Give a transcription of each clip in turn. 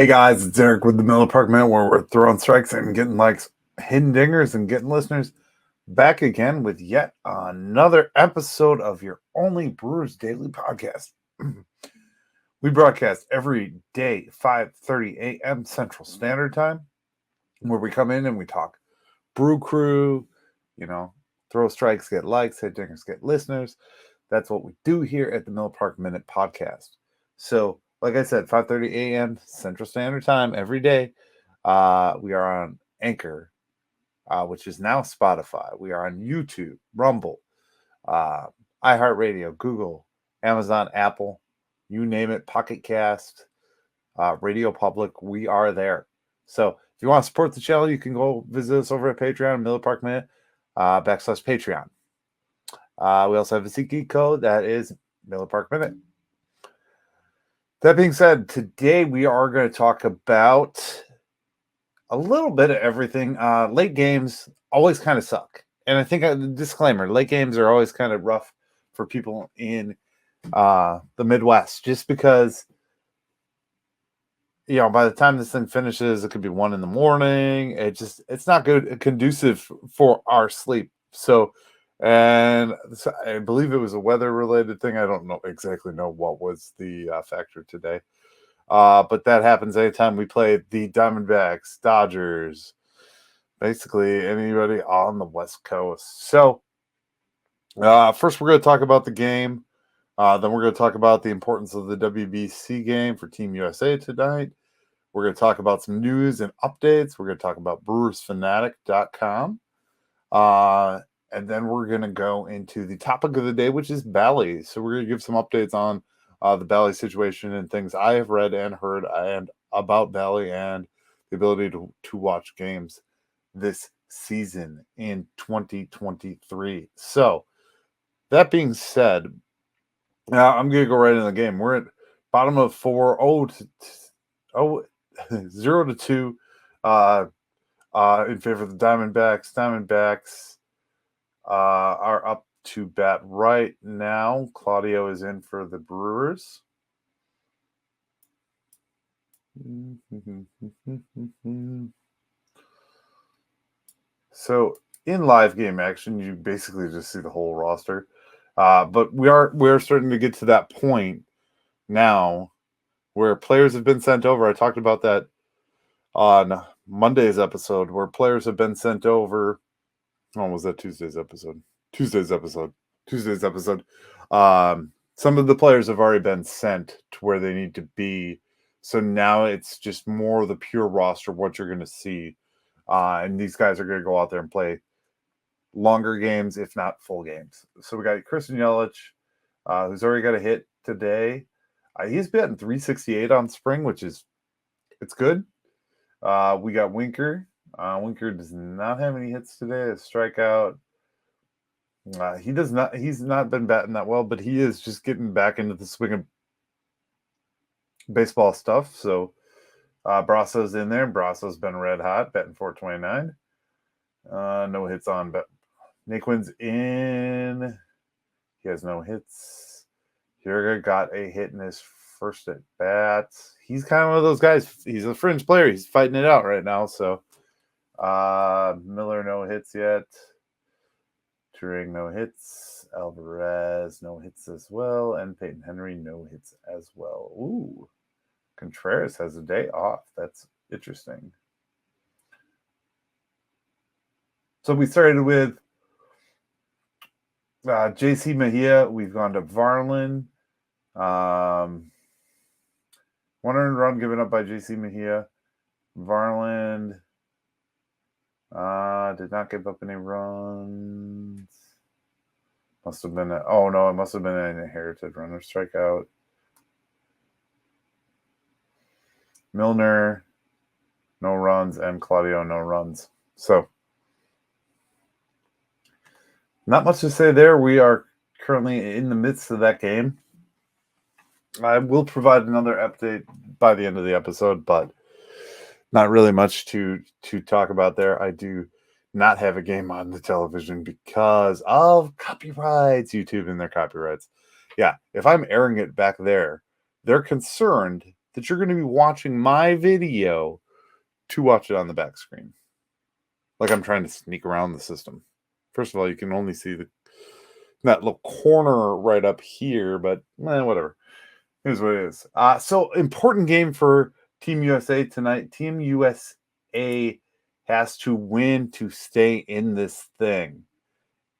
Hey guys, it's Eric with the Miller Park Minute, where we're throwing strikes and getting likes, hitting dingers, and getting listeners back again with yet another episode of your only Brewers Daily podcast. We broadcast every day, 5:30 a.m. Central Standard Time, where we come in and we talk Brew Crew, throw strikes, get likes, hit dingers, get listeners. That's what we do here at the Miller Park Minute podcast. So, like I said, 5:30 a.m. Central Standard Time every day. We are on Anchor, which is now Spotify. We are on YouTube, Rumble, iHeartRadio, Google, Amazon, Apple, you name it, Pocket Cast, Radio Public. We are there. So if you want to support the channel, you can go visit us over at Patreon, Miller Park Minute, /Patreon. We also have a SeatGeek code that is Miller Park Minute. That being said, today we are going to talk about a little bit of everything. Late games always kind of suck. And I think, disclaimer, late games are always kind of rough for people in the Midwest, just because, by the time this thing finishes, it could be 1 a.m. It's not good, conducive for our sleep. So, and I believe it was a weather-related thing. I don't exactly know what was the factor today. But that happens anytime we play the Diamondbacks, Dodgers, basically anybody on the West Coast. So, first we're going to talk about the game. Then we're going to talk about the importance of the WBC game for Team USA tonight. We're going to talk about some news and updates. We're going to talk about BrewersFanatic.com. And then we're going to go into the topic of the day, which is Bally. So we're going to give some updates on the Bally situation and things I have read and heard and about Bally and the ability to watch games this season in 2023. So that being said, I'm going to go right in the game. We're at bottom of 4-0 0-2 in favor of the Diamondbacks. Diamondbacks are up to bat right now. Claudio is in for the Brewers. So in live game action, you basically just see the whole roster. But we're starting to get to that point now where players have been sent over. I talked about that on Monday's episode, where players have been sent over. Oh, was that Tuesday's episode? Tuesday's episode. Some of the players have already been sent to where they need to be. So now it's just more of the pure roster, what you're going to see. And these guys are going to go out there and play longer games, if not full games. So we got Christian Yelich, who's already got a hit today. He's batting 368 on spring, it's good. We got Winker. Winker does not have any hits today. A strikeout. He's not been batting that well, but he is just getting back into the swing of baseball stuff. So Brasso's in there. Brasso's been red hot, batting 429. No hits on, but Naquin's in. He has no hits. Hurga got a hit in his first at bat. He's kind of one of those guys. He's a fringe player. He's fighting it out right now. So Miller, no hits yet. Turing, no hits. Alvarez, no hits as well. And Peyton Henry, no hits as well. Ooh. Contreras has a day off. That's interesting. So we started with JC Mejia. We've gone to Varlin. 1 earned run given up by JC Mejia. Varland did not give up any runs. Must have been it must have been an inherited runner strikeout. Milner, no runs, and Claudio, no runs. So not much to say there. We are currently in the midst of that game. I will provide another update by the end of the episode, but not really much to talk about there. I do not have a game on the television because of copyrights, YouTube and their copyrights. Yeah, if I'm airing it back there, they're concerned that you're going to be watching my video to watch it on the back screen. Like I'm trying to sneak around the system. First of all, you can only see that little corner right up here, but whatever. Here's what it is. So important game for Team USA tonight. Team USA has to win to stay in this thing.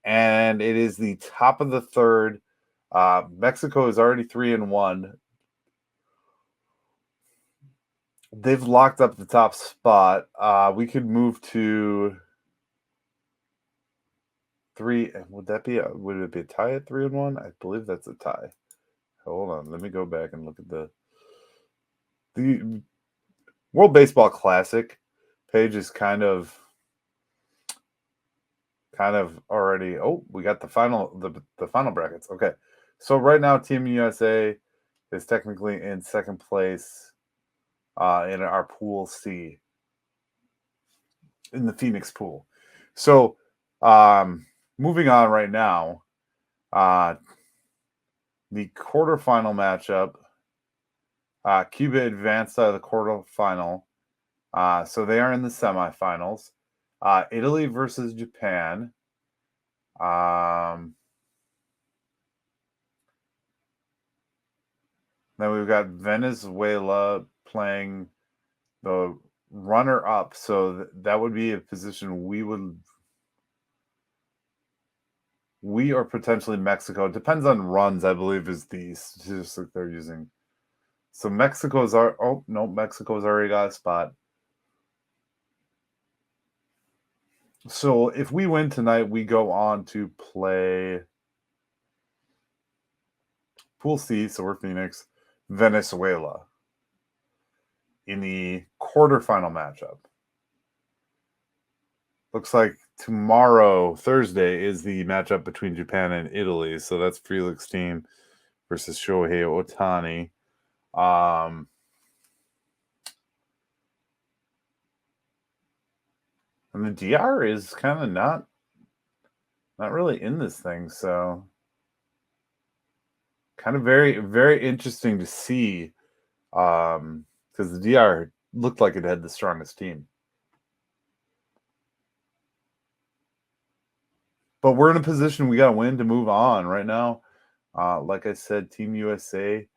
And it is the top of the third. Mexico is already 3-1. They've locked up the top spot. We could move to 3. Would it be a tie at 3-1? I believe that's a tie. Hold on, let me go back and look at the World Baseball Classic page is kind of already. Oh, we got the final brackets. Okay, so right now Team USA is technically in second place in our Pool C, in the Phoenix pool. So moving on right now, the quarterfinal matchup. Cuba advanced out of the quarterfinal. So they are in the semifinals. Italy versus Japan. Then we've got Venezuela playing the runner-up. So that would be a position we or potentially Mexico. It depends on runs, I believe, is the statistic they're using. So Mexico's already got a spot. So if we win tonight, we go on to play Pool C, so we're Phoenix, Venezuela in the quarterfinal matchup. Looks like tomorrow, Thursday, is the matchup between Japan and Italy. So that's Felix team versus Shohei Ohtani. And the DR is kind of not really in this thing, so kind of very, very interesting to see, because the DR looked like it had the strongest team. But we're in a position we got to win to move on right now. Like I said, Team USA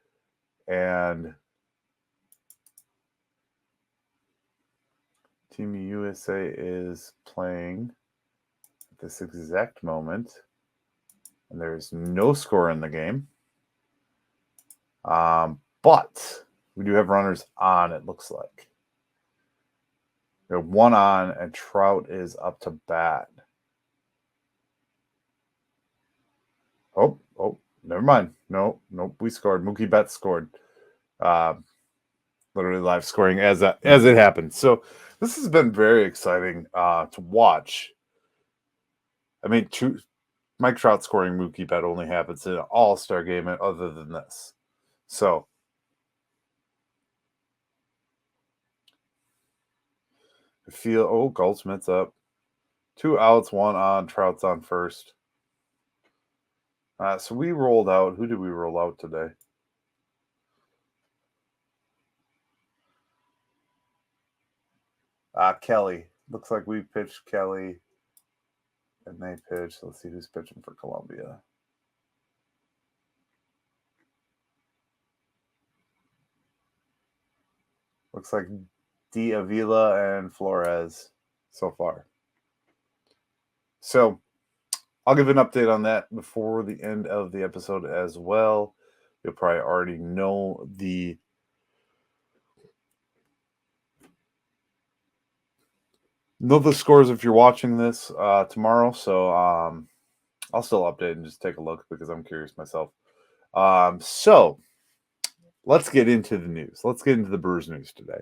and Team USA is playing at this exact moment, and there's no score in the game. But we do have runners on, it looks like. We have one on, and Trout is up to bat. Oh, never mind. Nope, we scored. Mookie Betts scored. Literally live scoring as it happened. So this has been very exciting to watch. I mean, Mike Trout scoring Mookie Betts only happens in an all-star game other than this. So I feel, Goldschmidt's up. 2 outs, 1 on. Trout's on first. So we rolled out. Who did we roll out today? Kelly. Looks like we pitched Kelly, and they pitched. Let's see who's pitching for Colombia. Looks like D. Avila and Flores so far. So I'll give an update on that before the end of the episode as well. You'll probably already know the scores if you're watching this tomorrow. So I'll still update and just take a look because I'm curious myself. So let's get into the news. Let's get into the Brewers news today.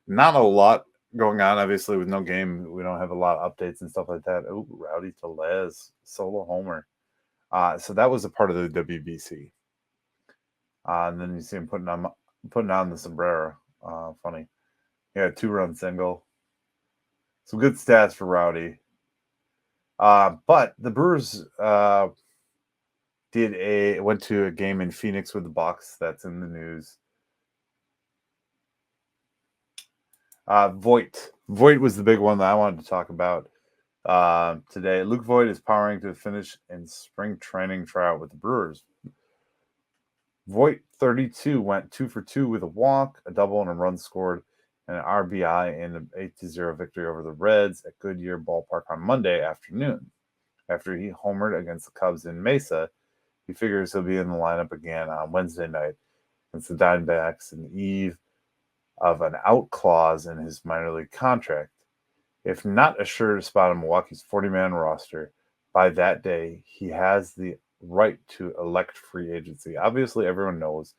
Not a lot going on, obviously, with no game. We don't have a lot of updates and stuff like that. Oh, Rowdy Tellez, solo homer. So that was a part of the WBC. And then you see him putting on the sombrero. Funny. Yeah, 2-run single. Some good stats for Rowdy. But the Brewers went to a game in Phoenix with the Bucks. That's in the news. Voit. Voit was the big one that I wanted to talk about today. Luke Voit is powering to finish in spring training tryout with the Brewers. Voit, 32, went 2 for 2 with a walk, a double, and a run scored, and an RBI in an 8-0 victory over the Reds at Goodyear Ballpark on Monday afternoon. After he homered against the Cubs in Mesa, he figures he'll be in the lineup again on Wednesday night against the Diamondbacks in the eve of an out clause in his minor league contract. If not assured a spot on Milwaukee's 40-man roster, by that day, he has the right to elect free agency. Obviously, everyone knows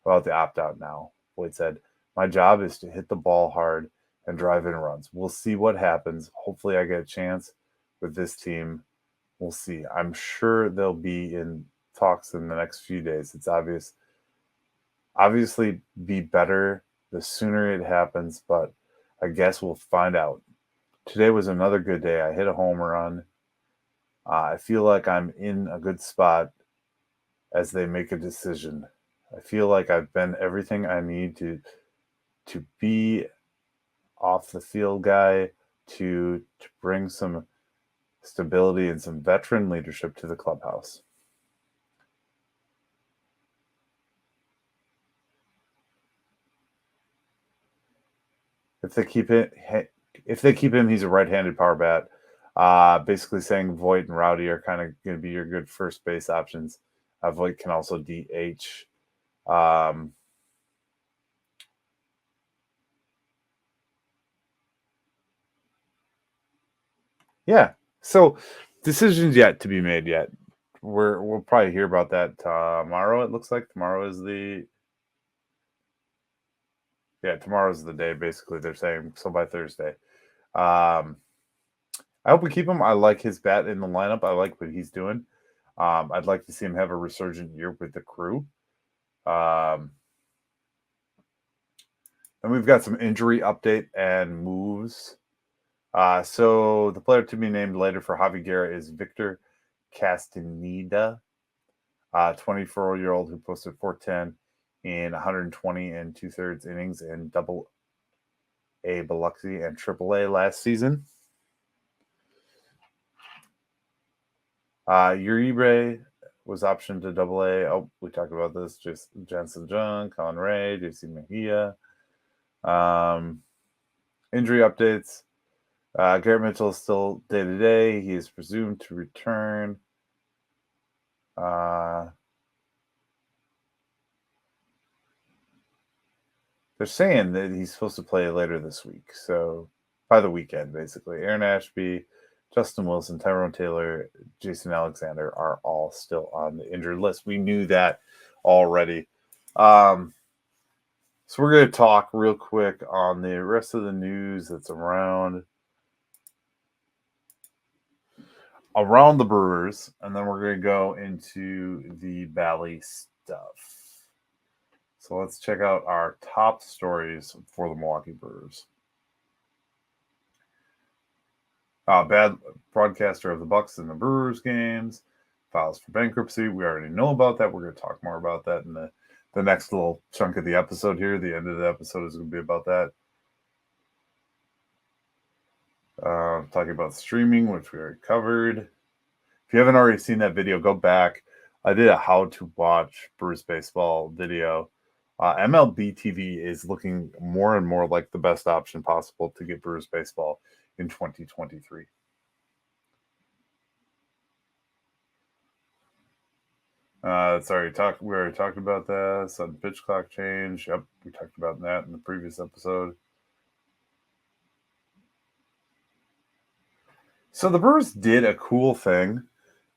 about the opt-out now. Boyd said, "My job is to hit the ball hard and drive in runs. We'll see what happens. Hopefully I get a chance with this team. We'll see. I'm sure they'll be in talks in the next few days. It's obviously be better the sooner it happens, but I guess we'll find out. Today was another good day. I hit a home run. I feel like I'm in a good spot as they make a decision. I feel like I've been everything I need to be off the field guy, to bring some stability and some veteran leadership to the clubhouse." If they keep him, he's a right-handed power bat. Basically saying Voit and Rowdy are kind of going to be your good first base options. Voit can also DH. Yeah. So decisions yet to be made yet. We'll probably hear about that tomorrow. It looks like tomorrow's the day. Basically, they're saying so by Thursday. I hope we keep him. I like his bat in the lineup. I like what he's doing. I'd like to see him have a resurgent year with the Crew. And we've got some injury update and moves. So the player to be named later for Javi Guerra is Victor Castaneda, 24-year-old who posted 410 in 120 and 2/3 innings in Double-A Biloxi and Triple-A last season. Uribe was optioned to Double-A. Oh, we talked about this. Just Jensen Jung, Colin Ray, JC Mejia. Injury updates. Garrett Mitchell is still day-to-day. He is presumed to return. They're saying that he's supposed to play later this week. So by the weekend, basically. Aaron Ashby, Justin Wilson, Tyrone Taylor, Jason Alexander are all still on the injured list. We knew that already. So we're going to talk real quick on the rest of the news that's around the Brewers, and then we're going to go into the Bally stuff. So let's check out our top stories for the Milwaukee Brewers. Bad broadcaster of the Bucks and the Brewers games, files for bankruptcy. We already know about that. We're going to talk more about that in the next little chunk of the episode here. The end of the episode is going to be about that. Talking about streaming, which we already covered. If you haven't already seen that video, go back. I did a how to watch Brewers baseball video. MLB TV is looking more and more like the best option possible to get Brewers baseball in 2023. We already talked about that. Sudden pitch clock change. Yep, we talked about that in the previous episode. So the Brewers did a cool thing,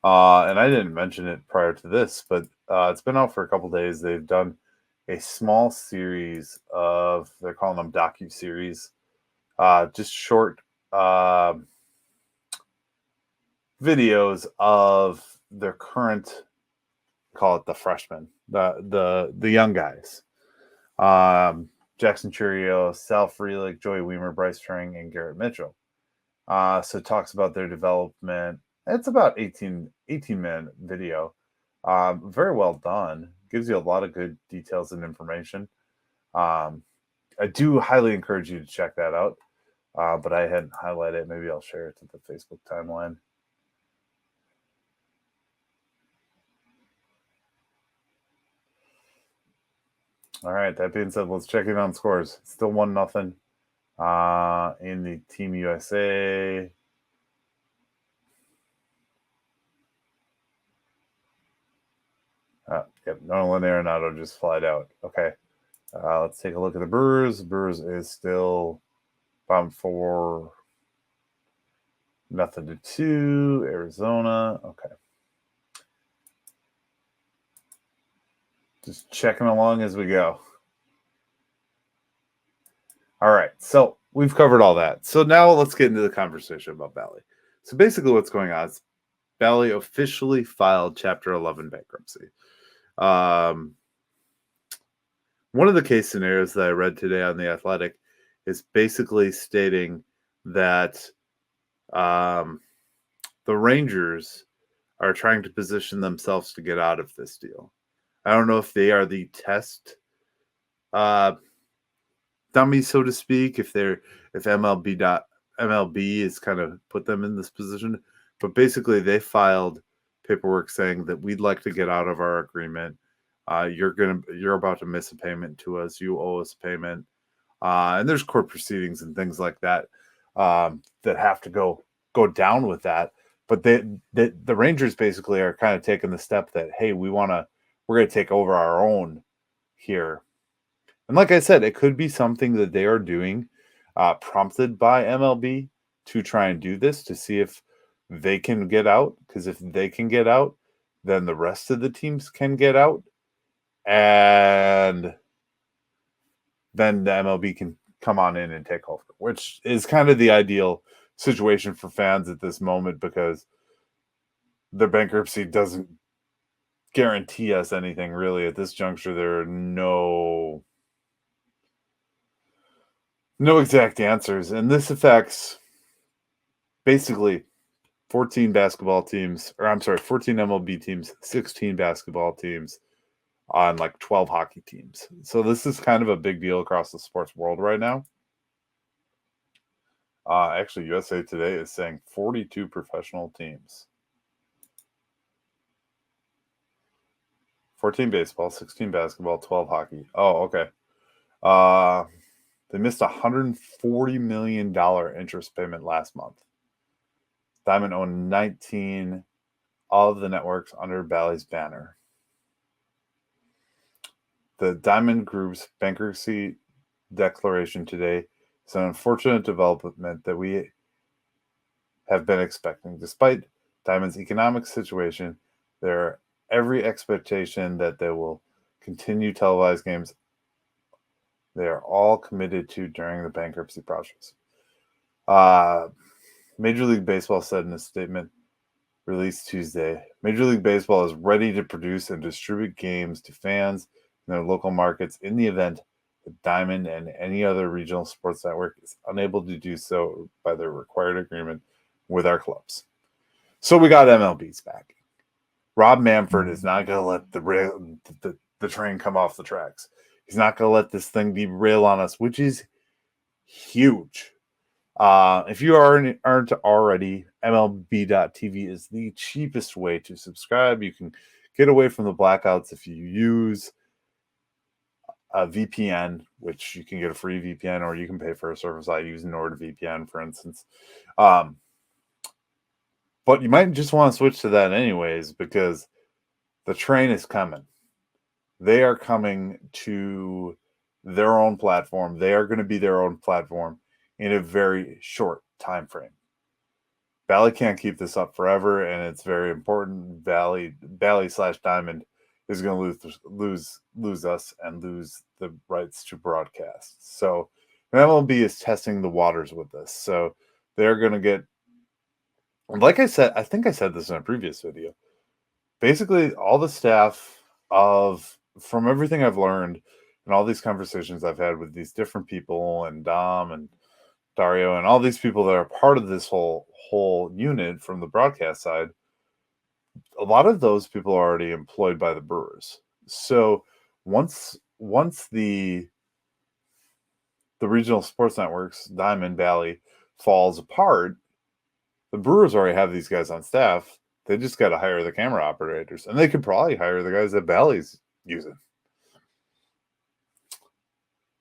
and I didn't mention it prior to this, but it's been out for a couple days. They've done a small series of, they're calling them docu-series, just short videos of their current, call it the freshmen, the young guys. Jackson Churio, Sal Frelick, Joey Weimer, Bryce Tring, and Garrett Mitchell. So it talks about their development. It's about 18-minute video. Very well done. Gives you a lot of good details and information. I do highly encourage you to check that out. But I hadn't highlighted it. Maybe I'll share it to the Facebook timeline. All right. That being said, let's check in on scores. Still 1-0 in the Team USA. Yep, Nolan Arenado just flied out. Okay. Let's take a look at the Brewers. Brewers is still bottom 4, 0-2. Arizona. Okay. Just checking along as we go. All right. So we've covered all that. So now let's get into the conversation about Bally. So basically what's going on is Bally officially filed Chapter 11 bankruptcy. One of the case scenarios that I read today on The Athletic is basically stating that the Rangers are trying to position themselves to get out of this deal. I don't know if they are the test dummy, so to speak, if MLB is kind of put them in this position, but basically they filed paperwork saying that we'd like to get out of our agreement. You're about to miss a payment to us. You owe us payment. And there's court proceedings and things like that that have to go down with that. But the Rangers basically are kind of taking the step that, hey, we're going to take over our own here. And like I said, it could be something that they are doing, prompted by MLB to try and do this to see if they can get out. Because if they can get out, then the rest of the teams can get out. And then the MLB can come on in and take over, which is kind of the ideal situation for fans at this moment because the bankruptcy doesn't guarantee us anything really at this juncture. There are no exact answers, and this affects basically 14 basketball teams, 14 MLB teams, 16 basketball teams on like 12 hockey teams. So this is kind of a big deal across the sports world right now. Actually, USA Today is saying 42 professional teams. 14 baseball, 16 basketball, 12 hockey. Oh, okay. They missed a $140 million interest payment last month. Diamond owned 19 all of the networks under Bally's banner. The Diamond Group's bankruptcy declaration today is an unfortunate development that we have been expecting. Despite Diamond's economic situation, there are every expectation that they will continue televised games they are all committed to during the bankruptcy process. Major League Baseball said in a statement released Tuesday, Major League Baseball is ready to produce and distribute games to fans in their local markets in the event that Diamond and any other regional sports network is unable to do so by their required agreement with our clubs. So we got MLB's back. Rob Manfred is not going to let the train come off the tracks. He's not going to let this thing derail on us, which is huge. If you aren't already, MLB.tv is the cheapest way to subscribe. You can get away from the blackouts if you use a VPN, which you can get a free VPN, or you can pay for a service. I use NordVPN, for instance. But you might just want to switch to that anyways, because the train is coming. They are coming to their own platform. They are going to be their own platform in a very short time frame. Bally can't keep this up forever, and it's very important. Bally/Diamond is going to lose us and lose the rights to broadcast. So MLB is testing the waters with this. So they're going to get, like I said, I think I said this in a previous video. Basically, all the staff from everything I've learned and all these conversations I've had with these different people and Dom and Dario and all these people that are part of this whole unit from the broadcast side, a lot of those people are already employed by the Brewers. So once the the regional sports networks, Diamond, Bally, falls apart, the Brewers already have these guys on staff. They just got to hire the camera operators, and they could probably hire the guys that Bally's using.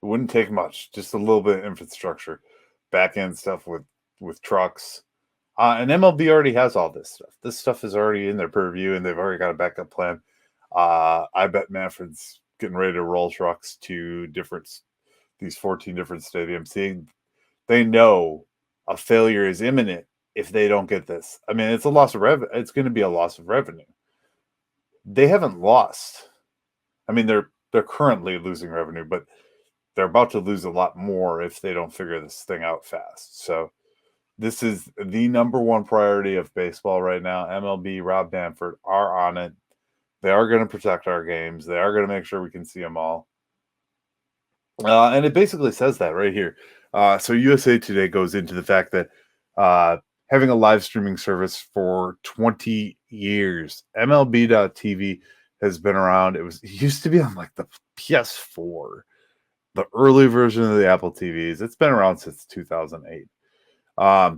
It wouldn't take much, just a little bit of infrastructure, back end stuff with trucks. And MLB already has all this stuff. This stuff is already in their purview, and they've already got a backup plan. I bet Manfred's getting ready to roll trucks to these 14 different stadiums. They know a failure is imminent if they don't get this. I mean, it's a loss of revenue. It's going to be a loss of revenue. They haven't lost. I mean, they're currently losing revenue, but they're about to lose a lot more if they don't figure this thing out fast. So this is the number one priority of baseball right now. MLB, Rob Manfred are on it. They are going to protect our games. They are going to make sure we can see them all. And it basically says that right here. So USA Today goes into the fact that having a live streaming service for 20 years, MLB.TV has been around. It used to be on like the PS4, the early version of the Apple TVs. It's been around since 2008.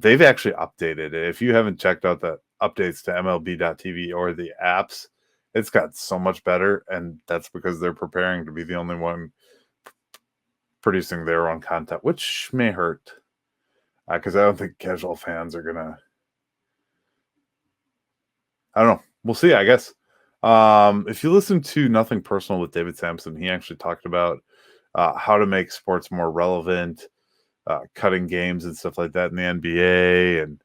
They've actually updated it. If you haven't checked out the updates to MLB.TV or the apps, it's got so much better, and that's because they're preparing to be the only one producing their own content, which may hurt because I don't think casual fans are gonna. I don't know. We'll see, I guess. If you listen to Nothing Personal with David Sampson, he actually talked about how to make sports more relevant, cutting games and stuff like that in the NBA,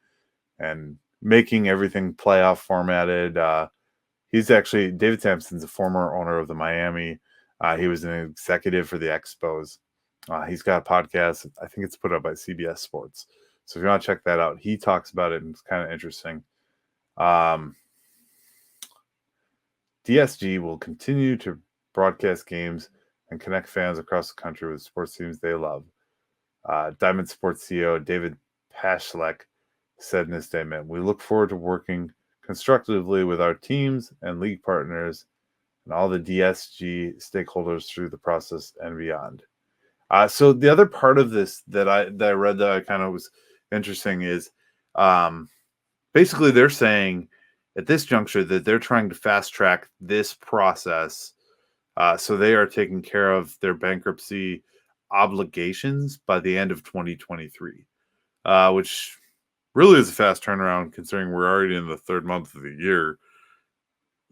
and making everything playoff formatted. David Sampson's a former owner of the Miami. He was an executive for the Expos. He's got a podcast. I think it's put up by CBS Sports. So if you want to check that out, he talks about it, and it's kind of interesting. DSG will continue to broadcast games and connect fans across the country with sports teams they love. Diamond Sports CEO David Pashlek said in his statement, "We look forward to working constructively with our teams and league partners and all the DSG stakeholders through the process and beyond." So the other part of this that I read that I kind of was interesting is basically they're saying at this juncture that they're trying to fast track this process. So they are taking care of their bankruptcy obligations by the end of 2023, which really is a fast turnaround considering we're already in the third month of the year.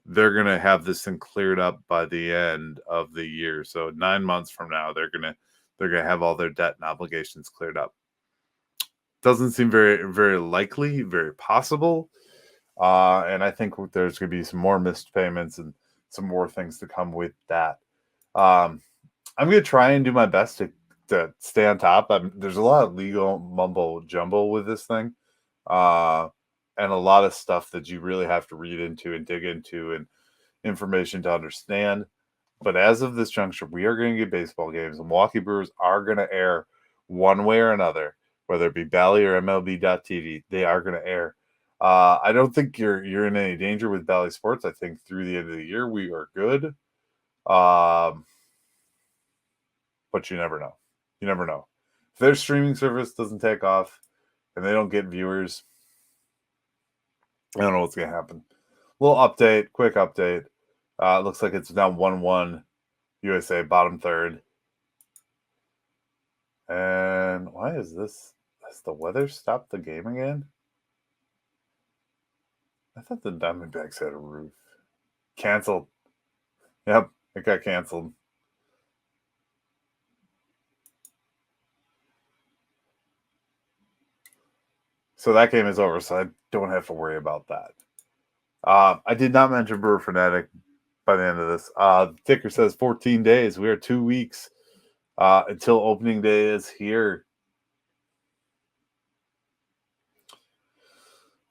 They're going to have this thing cleared up by the end of the year. So 9 months from now, they're going to have all their debt and obligations cleared up. Doesn't seem very, very likely, very possible. And I think there's going to be some more missed payments and some more things to come with that. I'm going to try and do my best to stay on top. There's a lot of legal mumbo jumbo with this thing. And a lot of stuff that you really have to read into and dig into and information to understand. But as of this juncture, we are going to get baseball games. The Milwaukee Brewers are going to air one way or another, whether it be Bally or MLB.TV. They are going to air. I don't think you're in any danger with Bally Sports. I think through the end of the year, we are good. But you never know. You never know. If their streaming service doesn't take off and they don't get viewers, I don't know what's going to happen. Little update, quick update. Looks like it's now 1-1 USA, bottom third. And why is this? Has the weather stopped the game again? I thought the Diamondbacks had a roof. Canceled. Yep, it got canceled. So that game is over, so I don't have to worry about that. I did not mention Brewer Fanatic by the end of this. The ticker says 14 days. We are 2 weeks until opening day is here.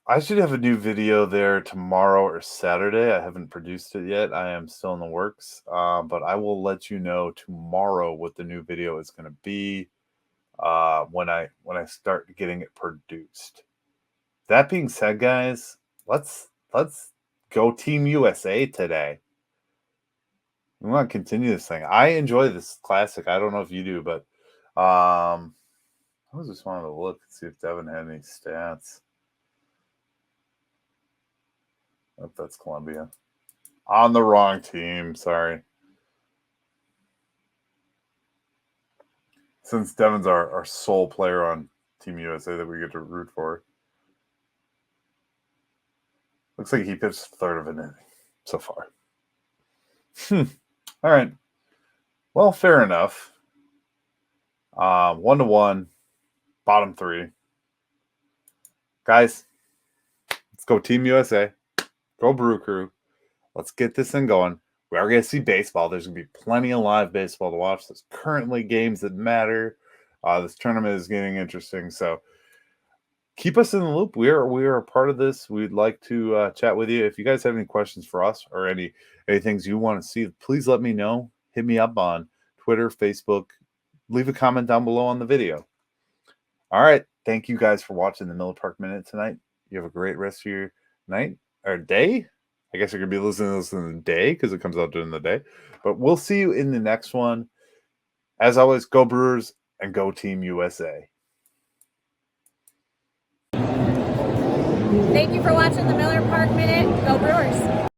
I should have a new video there tomorrow or Saturday. I haven't produced it yet. I am still in the works, but I will let you know tomorrow what the new video is going to be when I start getting it produced. That being said, guys, let's go Team USA today. We want to continue this thing. I enjoy this classic. I don't know if you do, but I was just wanted to look and see if Devin had any stats. Oh, that's Columbia. On the wrong team, sorry. Since Devin's our sole player on Team USA that we get to root for. Looks like he pitched third of an inning so far. All right. Well, fair enough. 1-1, bottom 3. Guys, let's go Team USA. Go Brew Crew. Let's get this thing going. We are going to see baseball. There's going to be plenty of live baseball to watch. There's currently games that matter. This tournament is getting interesting. So keep us in the loop. We are a part of this. We'd like to chat with you. If you guys have any questions for us or any things you want to see, please let me know. Hit me up on Twitter, Facebook. Leave a comment down below on the video. All right. Thank you guys for watching the Miller Park Minute tonight. You have a great rest of your night or day. I guess you're going to be listening to this in the day because it comes out during the day. But we'll see you in the next one. As always, go Brewers and go Team USA. Thank you for watching the Miller Park Minute. Go Brewers.